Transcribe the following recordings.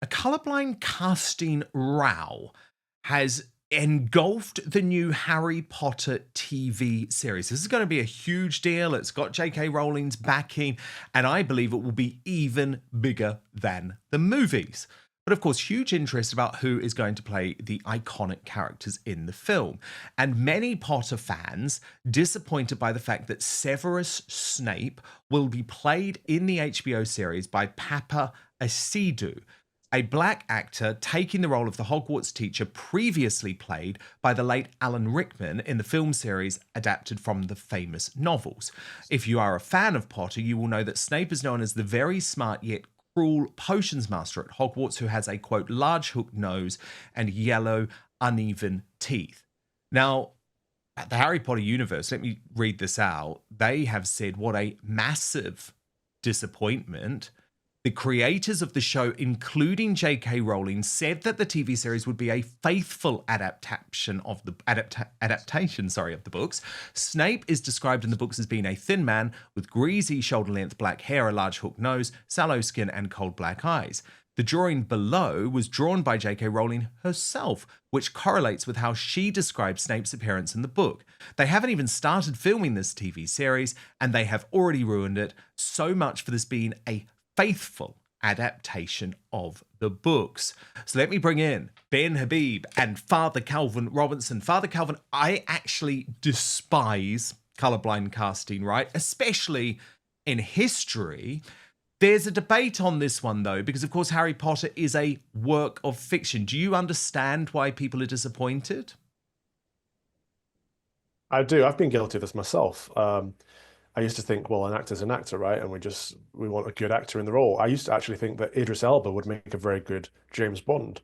A colorblind casting row has engulfed the new Harry Potter TV series. This is going to be a huge deal. It's got J.K. Rowling's backing, and I believe it will be even bigger than the movies. But of course, huge interest about who is going to play the iconic characters in the film. And many Potter fans disappointed by the fact that Severus Snape will be played in the HBO series by Papa Asidu, a black actor taking the role of the Hogwarts teacher previously played by the late Alan Rickman in the film series adapted from the famous novels. If you are a fan of Potter, you will know that Snape is known as the very smart yet cruel potions master at Hogwarts who has a, quote, large hooked nose and yellow, uneven teeth. Now, at the Harry Potter universe, let me read this out. They have said what a massive disappointment. The creators of the show, including J.K. Rowling, said that the TV series would be a faithful adaptation of the of the books. Snape is described in the books as being a thin man with greasy shoulder-length black hair, a large hooked nose, sallow skin, and cold black eyes. The drawing below was drawn by J.K. Rowling herself, which correlates with how she described Snape's appearance in the book. They haven't even started filming this TV series, and they have already ruined it. So much for this being a faithful adaptation of the books. So let me bring in Ben Habib and Father Calvin Robinson. Father Calvin, I actually despise colorblind casting, right? Especially in history. There's a debate on this one, though, because, of course, Harry Potter is a work of fiction. Do you understand why people are disappointed? I do. I've been guilty of this myself. I used to think, well, an actor's an actor, right? And we want a good actor in the role. I used to actually think that Idris Elba would make a very good James Bond.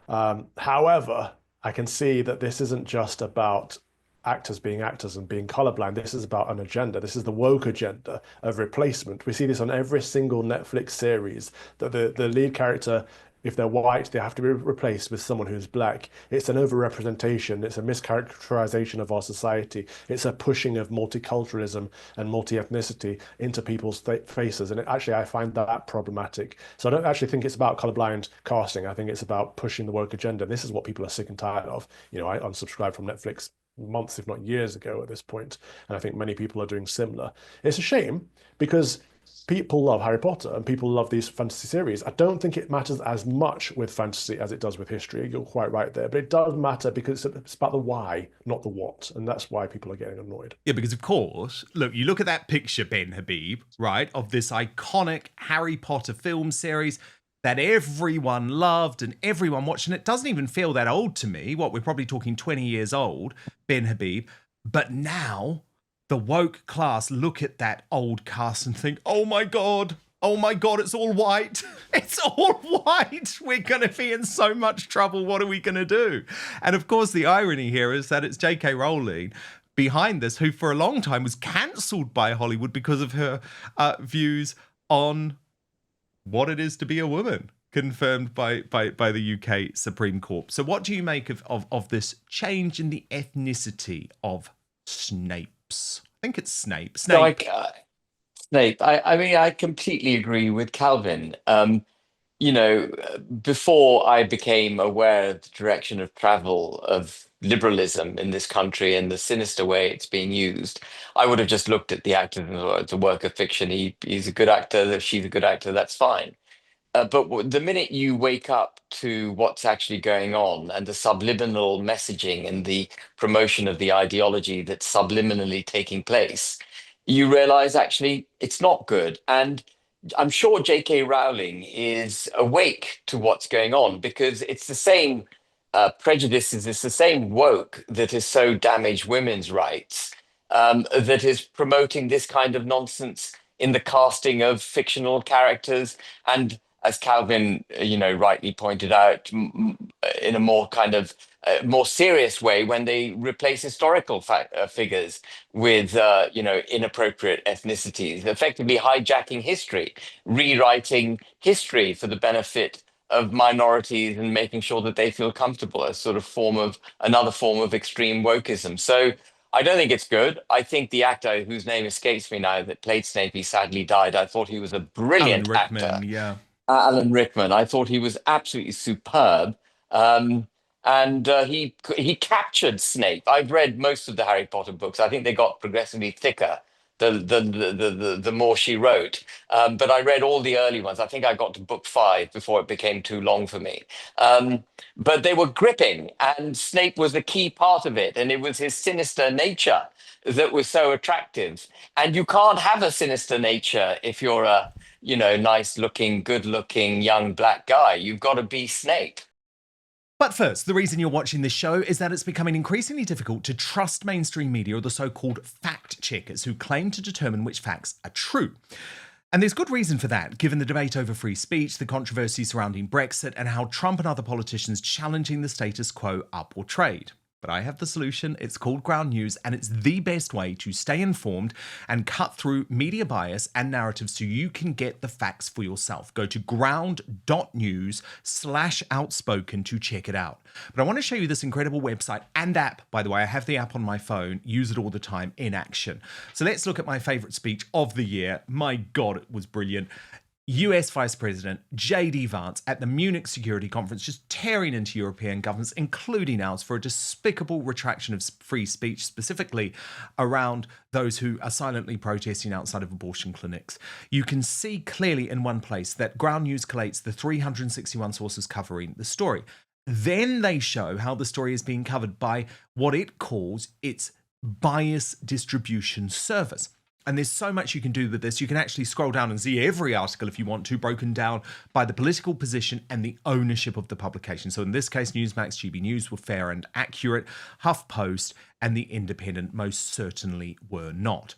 However, I can see that this isn't just about actors being actors and being colorblind. This is about an agenda. This is the woke agenda of replacement. We see this on every single Netflix series that the lead character, if they're white, they have to be replaced with someone who's black. It's an overrepresentation. It's a mischaracterization of our society. It's a pushing of multiculturalism and multi-ethnicity into people's faces. And I find that problematic. So I don't actually think it's about colorblind casting. I think it's about pushing the woke agenda. This is what people are sick and tired of. You know, I unsubscribed from Netflix months, if not years ago at this point, and I think many people are doing similar. It's a shame because people love Harry Potter and people love these fantasy series. I don't think it matters as much with fantasy as it does with history. You're quite right there, but it does matter because it's about the why, not the what, and that's why people are getting annoyed. Yeah, because of course, look, you look at that picture, Ben Habib, right, of this iconic Harry Potter film series that everyone loved and everyone watched, and it doesn't even feel that old to me. What, we're probably talking 20 years old, Ben Habib. But now the woke class look at that old cast and think, oh my God, it's all white. It's all white. We're going to be in so much trouble. What are we going to do? And of course, the irony here is that it's J.K. Rowling behind this, who for a long time was cancelled by Hollywood because of her views on what it is to be a woman, confirmed by the UK Supreme Court. So what do you make of this change in the ethnicity of Snape's? I think it's Snape. So Snape. I mean, I completely agree with Calvin. You know, before I became aware of the direction of travel of liberalism in this country and the sinister way it's being used, I would have just looked at the actor and thought it's a work of fiction. He's a good actor, she's a good actor, that's fine. But the minute you wake up to what's actually going on and the subliminal messaging and the promotion of the ideology that's subliminally taking place, you realize actually it's not good. And I'm sure J.K. Rowling is awake to what's going on because it's the same prejudices, it's the same woke that has so damaged women's rights that is promoting this kind of nonsense in the casting of fictional characters. And as Calvin, rightly pointed out, in a more kind of more serious way when they replace historical figures with, inappropriate ethnicities, effectively hijacking history, rewriting history for the benefit of minorities and making sure that they feel comfortable, as sort of another form of extreme wokeism. So I don't think it's good. I think the actor whose name escapes me now that played Snape, he sadly died. I thought he was a Alan brilliant Rickman, actor. yeah. Alan Rickman. I thought he was absolutely superb. Um, and he captured Snape. I've read most of the Harry Potter books. I think they got progressively thicker the more she wrote. But I read all the early ones. I think I got to book 5 before it became too long for me. Um, but they were gripping, and Snape was a key part of it, and it was his sinister nature that was so attractive. And you can't have a sinister nature if you're a nice looking, good looking young black guy. You've got to be Snape. But first, the reason you're watching this show is that it's becoming increasingly difficult to trust mainstream media or the so-called fact checkers who claim to determine which facts are true. And there's good reason for that, given the debate over free speech, the controversy surrounding Brexit, and how Trump and other politicians challenging the status quo are portrayed. But I have the solution. It's called Ground News, and it's the best way to stay informed and cut through media bias and narratives so you can get the facts for yourself. Go to ground.news/outspoken to check it out. But I want to show you this incredible website and app. By the way, I have the app on my phone, use it all the time in action. So let's look at my favorite speech of the year. My God, it was brilliant. US Vice President J.D. Vance at the Munich Security Conference just tearing into European governments, including ours, for a despicable retraction of free speech, specifically around those who are silently protesting outside of abortion clinics. You can see clearly in one place that Ground News collates the 361 sources covering the story. Then they show how the story is being covered by what it calls its bias distribution service. And there's so much you can do with this. You can actually scroll down and see every article if you want to, broken down by the political position and the ownership of the publication. So in this case, Newsmax, GB News were fair and accurate. HuffPost and The Independent most certainly were not.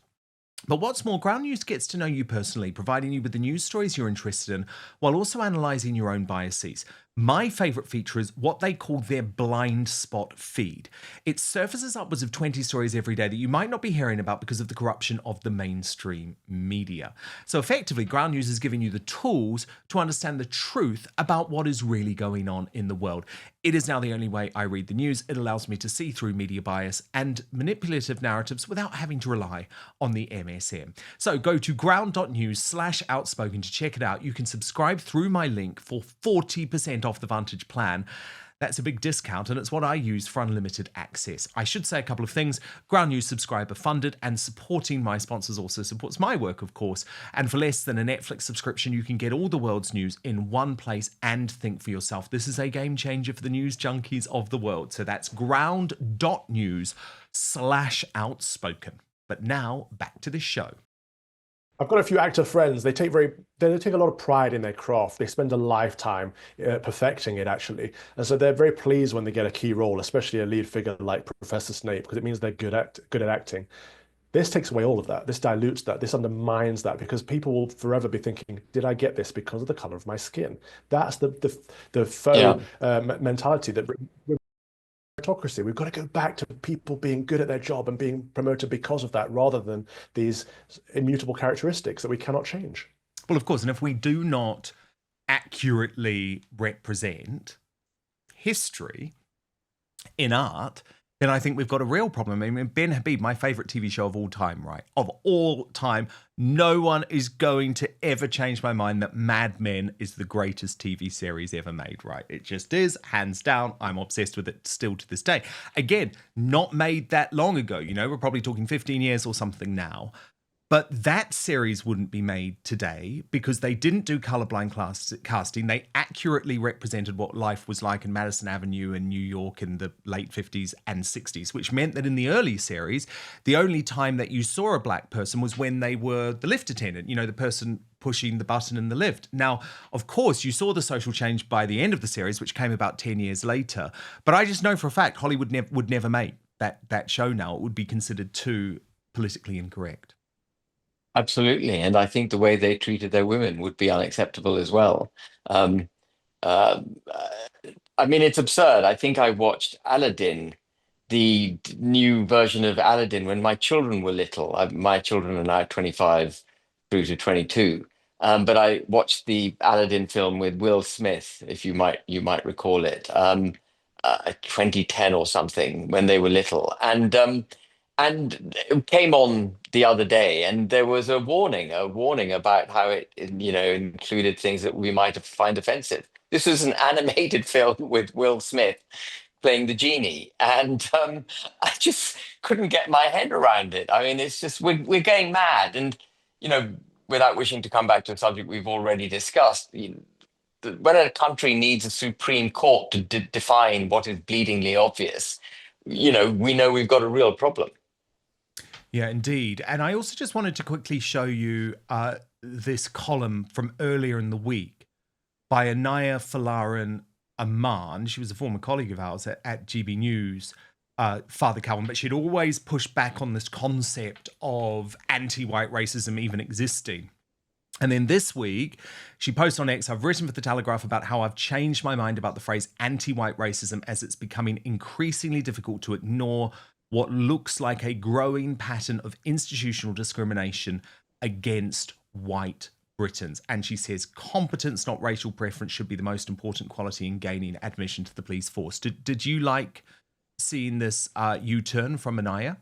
But what's more, Ground News gets to know you personally, providing you with the news stories you're interested in, while also analysing your own biases. My favourite feature is what they call their blind spot feed. It surfaces upwards of 20 stories every day that you might not be hearing about because of the corruption of the mainstream media. So effectively, Ground News is giving you the tools to understand the truth about what is really going on in the world. It is now the only way I read the news. It allows me to see through media bias and manipulative narratives without having to rely on the MSM. So go to ground.news/outspoken to check it out. You can subscribe through my link for 40% off the Vantage plan. That's a big discount, and it's what I use for unlimited access. I should say a couple of things. Ground News subscriber funded, and supporting my sponsors also supports my work, of course. And for less than a Netflix subscription, you can get all the world's news in one place and think for yourself. This is a game changer for the news junkies of the world. So that's ground.news/outspoken. But now back to the show. I've got a few actor friends. They take a lot of pride in their craft. They spend a lifetime perfecting it, actually, and so they're very pleased when they get a key role, especially a lead figure like Professor Snape, because it means they're good at acting. This takes away all of that. This dilutes that. This undermines that, because people will forever be thinking, "Did I get this because of the color of my skin?" That's the faux mentality that. Meritocracy. We've got to go back to people being good at their job and being promoted because of that, rather than these immutable characteristics that we cannot change. Well, of course, and if we do not accurately represent history in art, then I think we've got a real problem. I mean, Ben Habib, my favorite TV show of all time, right? Of all time, no one is going to ever change my mind that Mad Men is the greatest TV series ever made, right? It just is, hands down. I'm obsessed with it still to this day. Again, not made that long ago. We're probably talking 15 years or something now. But that series wouldn't be made today because they didn't do colourblind casting. They accurately represented what life was like in Madison Avenue in New York in the late 50s and 60s, which meant that in the early series, the only time that you saw a black person was when they were the lift attendant, the person pushing the button in the lift. Now, of course, you saw the social change by the end of the series, which came about 10 years later. But I just know for a fact Hollywood would never make that show now. It would be considered too politically incorrect. Absolutely. And I think the way they treated their women would be unacceptable as well. Um, uh, I mean, it's absurd. I think I watched Aladdin, the new version of Aladdin, when my children were little. My children are now 25 through to 22. But I watched the Aladdin film with Will Smith, if you might recall it, 2010 or something, when they were little. And And it came on the other day, and there was a warning about how it, included things that we might find offensive. This was an animated film with Will Smith playing the genie, and I just couldn't get my head around it. I mean, it's just we're going mad, and you know, without wishing to come back to a subject we've already discussed, when a country needs a supreme court to define what is bleedingly obvious, we know we've got a real problem. Yeah, indeed. And I also just wanted to quickly show you this column from earlier in the week by Anaya Falaran Aman. She was a former colleague of ours at GB News, Father Calvin, but she'd always pushed back on this concept of anti-white racism even existing. And then this week, she posted on X, I've written for The Telegraph about how I've changed my mind about the phrase anti-white racism as it's becoming increasingly difficult to ignore what looks like a growing pattern of institutional discrimination against white Britons. And she says competence, not racial preference, should be the most important quality in gaining admission to the police force. Did you like seeing this U-turn from Anaya?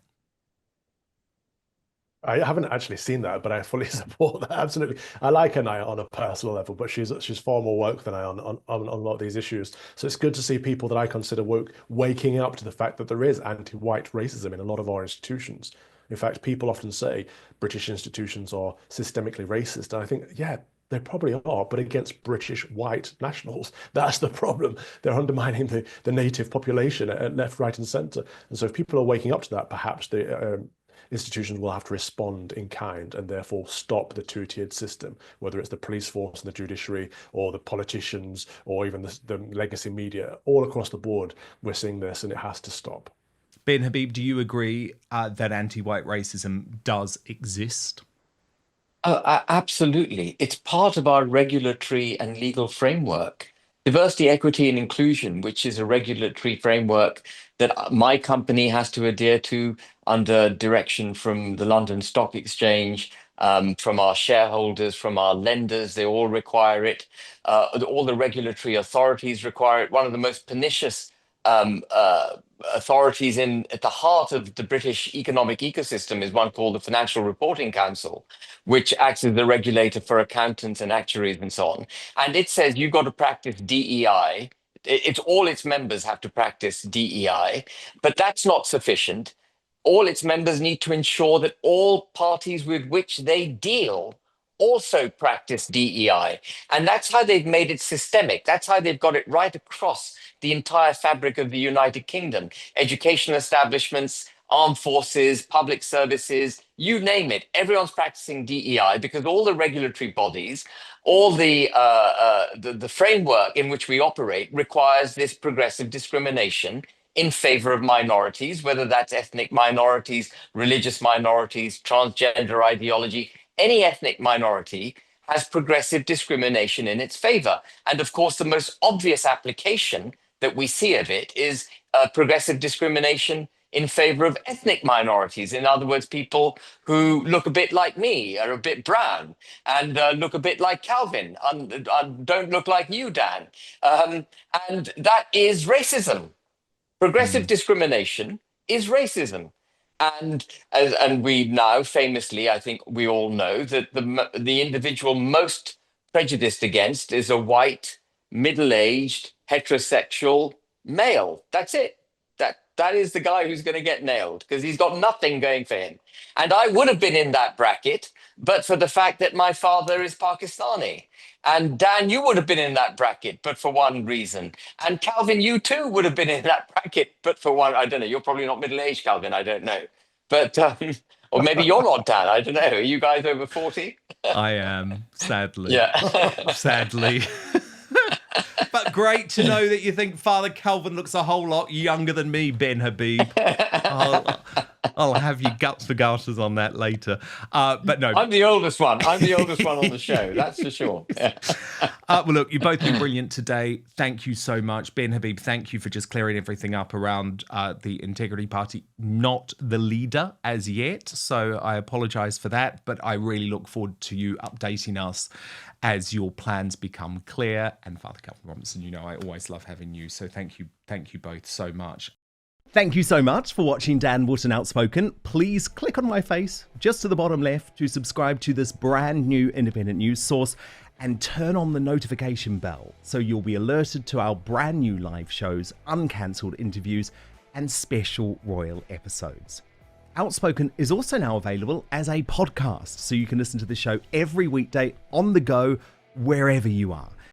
I haven't actually seen that, but I fully support that. Absolutely. I like Anaya on a personal level, but she's far more woke than I am on a lot of these issues. So it's good to see people that I consider woke waking up to the fact that there is anti-white racism in a lot of our institutions. In fact, people often say British institutions are systemically racist. And I think, yeah, they probably are, but against British white nationals. That's the problem. They're undermining the native population at left, right, and centre. And so if people are waking up to that, perhaps the institutions will have to respond in kind and therefore stop the two-tiered system, whether it's the police force and the judiciary or the politicians or even the legacy media. All across the board, we're seeing this and it has to stop. Ben Habib, do you agree that anti-white racism does exist? Oh, absolutely. It's part of our regulatory and legal framework. Diversity, equity, and inclusion, which is a regulatory framework that my company has to adhere to under direction from the London Stock Exchange, from our shareholders, from our lenders. They all require it. All the regulatory authorities require it. One of the most pernicious authorities at the heart of the British economic ecosystem is one called the Financial Reporting Council, which acts as the regulator for accountants and actuaries and so on. And it says you've got to practice DEI. It's all its members have to practice DEI, but that's not sufficient. All its members need to ensure that all parties with which they deal also practice DEI. And that's how they've made it systemic. That's how they've got it right across the entire fabric of the United Kingdom. Educational establishments, armed forces, public services, you name it. Everyone's practicing DEI because all the regulatory bodies, all the framework in which we operate requires this progressive discrimination in favor of minorities, whether that's ethnic minorities, religious minorities, transgender ideology. Any ethnic minority has progressive discrimination in its favor. And of course, the most obvious application that we see of it is progressive discrimination in favor of ethnic minorities. In other words, people who look a bit like me, are a bit brown, and look a bit like Calvin, and don't look like you, Dan. And that is racism. Progressive discrimination is racism. And we now famously, I think we all know that the individual most prejudiced against is a white, middle-aged, heterosexual male. That's it. That is the guy who's going to get nailed because he's got nothing going for him. And I would have been in that bracket, but for the fact that my father is Pakistani. And Dan, you would have been in that bracket, but for one reason. And Calvin, you too would have been in that bracket, but for one, I don't know. You're probably not middle-aged, Calvin. I don't know. But, or maybe you're not, Dan. I don't know. Are you guys over 40? I am, sadly. Yeah. Sadly. But great to know that you think Father Calvin looks a whole lot younger than me, Ben Habib. I'll have you guts for garters on that later. But no. I'm the oldest one. I'm the oldest one on the show. That's for sure. Well, look, you've both been brilliant today. Thank you so much. Ben Habib, thank you for just clearing everything up around the Integrity Party. Not the leader as yet, so I apologise for that. But I really look forward to you updating us as your plans become clear. And Father Calvin Robinson, you know I always love having you. So thank you both so much. Thank you so much for watching Dan Wootton Outspoken. Please click on my face just to the bottom left to subscribe to this brand new independent news source and turn on the notification bell so you'll be alerted to our brand new live shows, uncancelled interviews, and special royal episodes. Outspoken is also now available as a podcast, so you can listen to the show every weekday on the go, wherever you are.